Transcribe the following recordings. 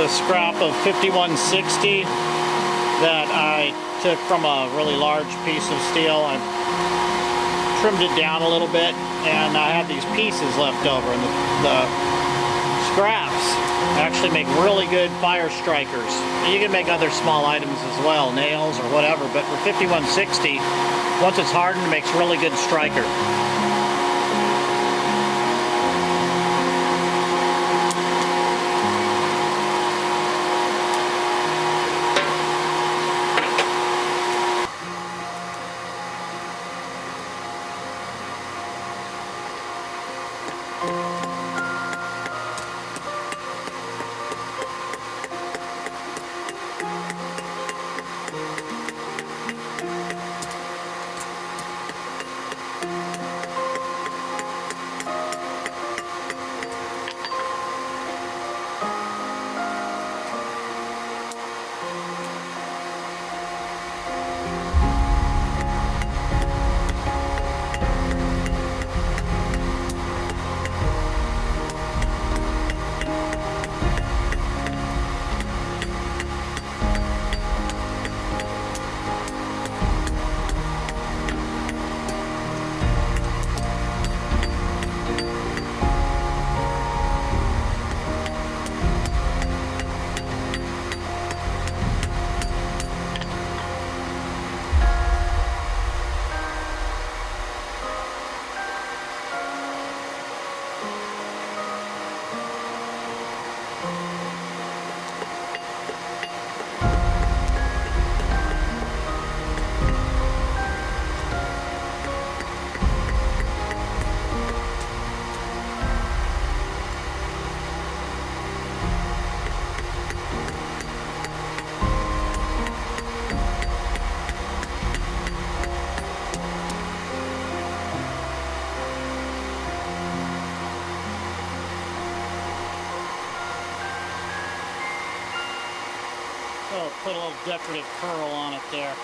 a scrap of 5160 that I took from a really large piece of steel. I trimmed it down a little bit, and I had these pieces left over, and the scraps actually make really good fire strikers. You can make other small items as well, nails or whatever, but for 5160, once it's hardened, it makes really good striker. So put a little decorative curl on it there.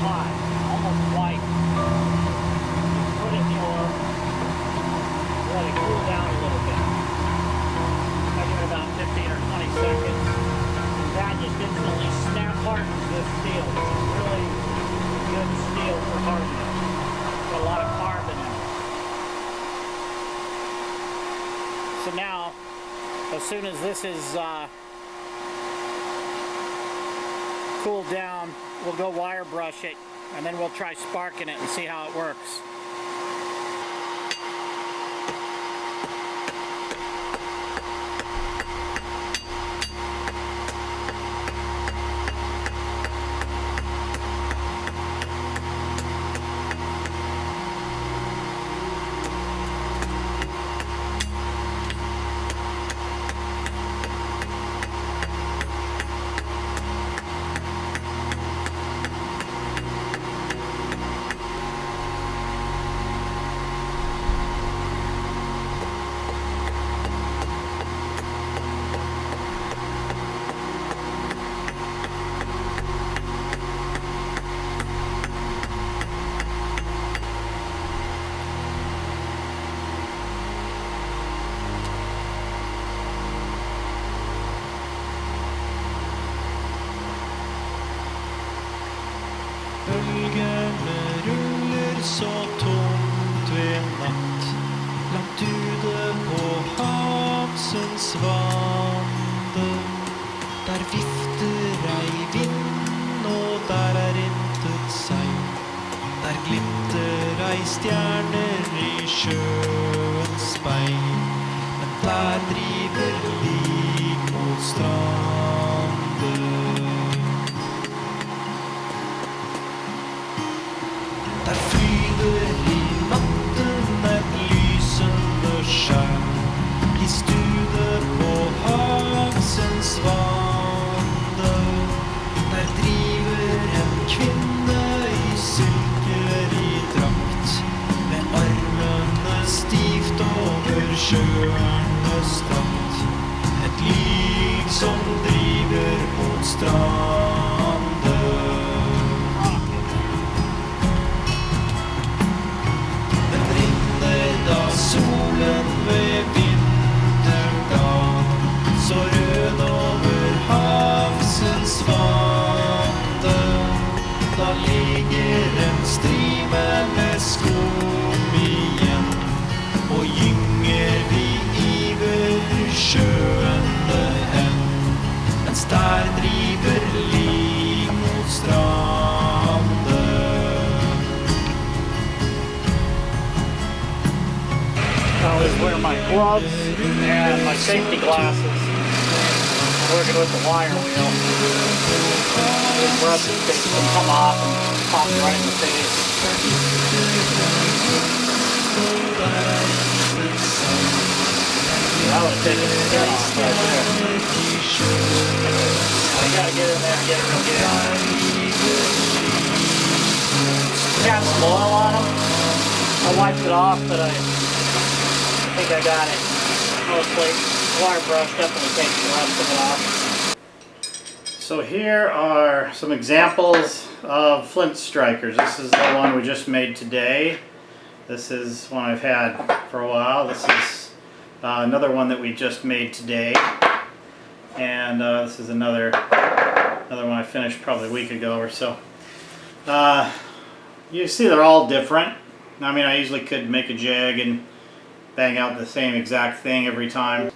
hot, almost white. Put it in the oil, let it cool down a little bit. I give it about 15 or 20 seconds. That just instantly snap hardens this steel. It's really good steel for hardening. Got a lot of carbon in it. So now, as soon as this is cooled down, we'll go wire brush it, and then we'll try sparking it and see how it works. Bølgene ruller så tungt ved natt, langt ute på havsens vande. Der vifter ei vind, og der intet seil. Der glimter ei stjerner i sjøens speil, men der driver lik mot stranden. Der flyder i natten et lysende skjær, i stude på havsens vande. Der driver en kvinne i silkerig drakt, med armene stivt over sjøernes drakt. Et lyk som driver mot stranden. Solen ved vinterdag, så rød over havsens vande. Da ligger en strime med skum igjen, og gynger vi iver sjøene hen, mens der driver lik mot stranden. I always wear my gloves and my safety glasses. Working with the wire wheel. These brushes can come off and pop right in the face. Yeah, I would have taken the skin off right there. You gotta get in there and get it real good. Got some oil on them. I wiped it off, but I think I got it mostly. Wire brush definitely takes the rest of it off. So here are some examples of Flint Strikers. This is the one we just made today. This is one I've had for a while. This is another one that we just made today. And this is another one I finished probably a week ago or so. You see they're all different. I mean, I usually could make a jig and bang out the same exact thing every time.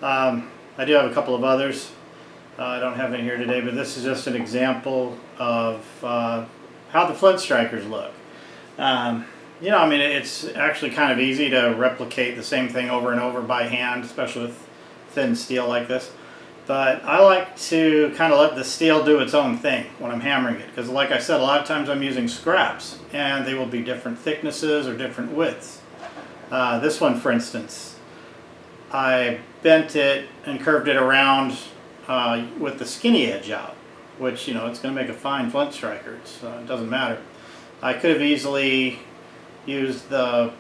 I do have a couple of others. I don't have any here today, but this is just an example of how the Flint Strikers look. You know, I mean, it's actually kind of easy to replicate the same thing over and over by hand, especially with thin steel like this. But I like to kind of let the steel do its own thing when I'm hammering it, because like I said, a lot of times I'm using scraps, and they will be different thicknesses or different widths. This one, for instance, I bent it and curved it around with the skinny edge out, which, you know, it's going to make a fine Flint Striker. It doesn't matter. I could have easily used the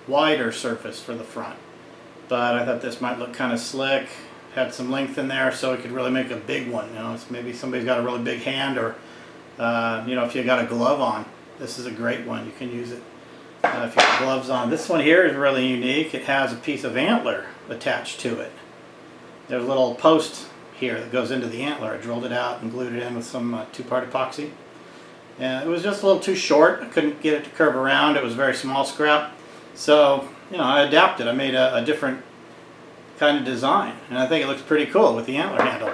wider surface for the front, but I thought this might look kind of slick. Had some length in there, so it could really make a big one. You know, it's maybe somebody's got a really big hand, or You know, if you got a glove on, this is a great one. You can use it if you have gloves on. This one here is really unique. It has a piece of antler attached to it. There's a little post here that goes into the antler. I drilled it out and glued it in with some 2-part epoxy. And it was just a little too short. I couldn't get it to curve around. It was very small scrap. So, you know, I adapted. I made a different kind of design. And I think it looks pretty cool with the antler handle.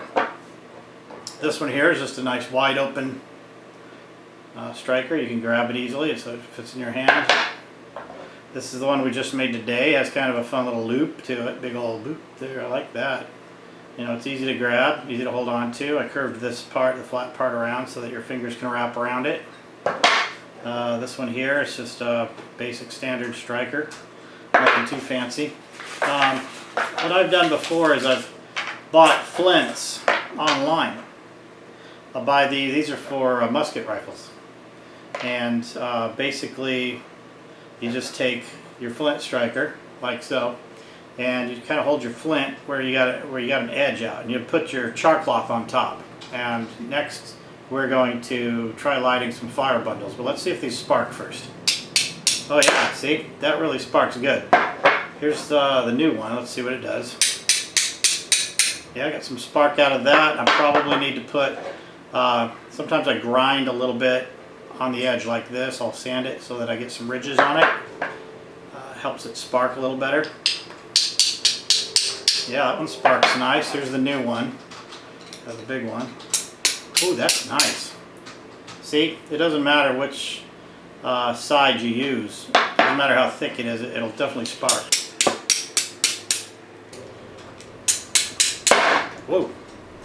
This one here is just a nice wide open striker. You can grab it easily so it fits in your hand. This is the one we just made today. It has kind of a fun little loop to it. Big old loop there. I like that. You know, it's easy to grab, easy to hold on to. I curved this part, the flat part, around so that your fingers can wrap around it. This one here is just a basic standard striker. Nothing too fancy. What I've done before is I've bought flints online. I'll buy these are for musket rifles. And basically you just take your flint striker like so, and you kind of hold your flint where you got an edge out, and you put your char cloth on top. And next we're going to try lighting some fire bundles, but let's see if these spark first. Oh yeah, see, that really sparks good. Here's the new one. Let's see what it does. Yeah, I got some spark out of that. I probably need to put sometimes I grind a little bit on the edge like this. I'll sand it so that I get some ridges on it. Helps it spark a little better. Yeah, that one sparks nice. Here's the new one. That's a big one. Ooh, that's nice. See, it doesn't matter which side you use. It doesn't matter how thick it is, it'll definitely spark. Whoa.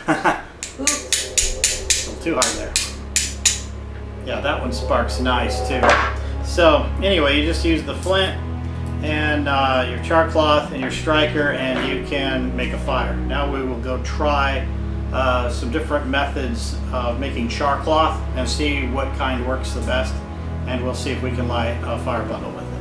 A little too hard there. Yeah, that one sparks nice too. So anyway, you just use the flint and your char cloth and your striker, and you can make a fire. Now we will go try some different methods of making char cloth and see what kind works the best, and we'll see if we can light a fire bundle with it.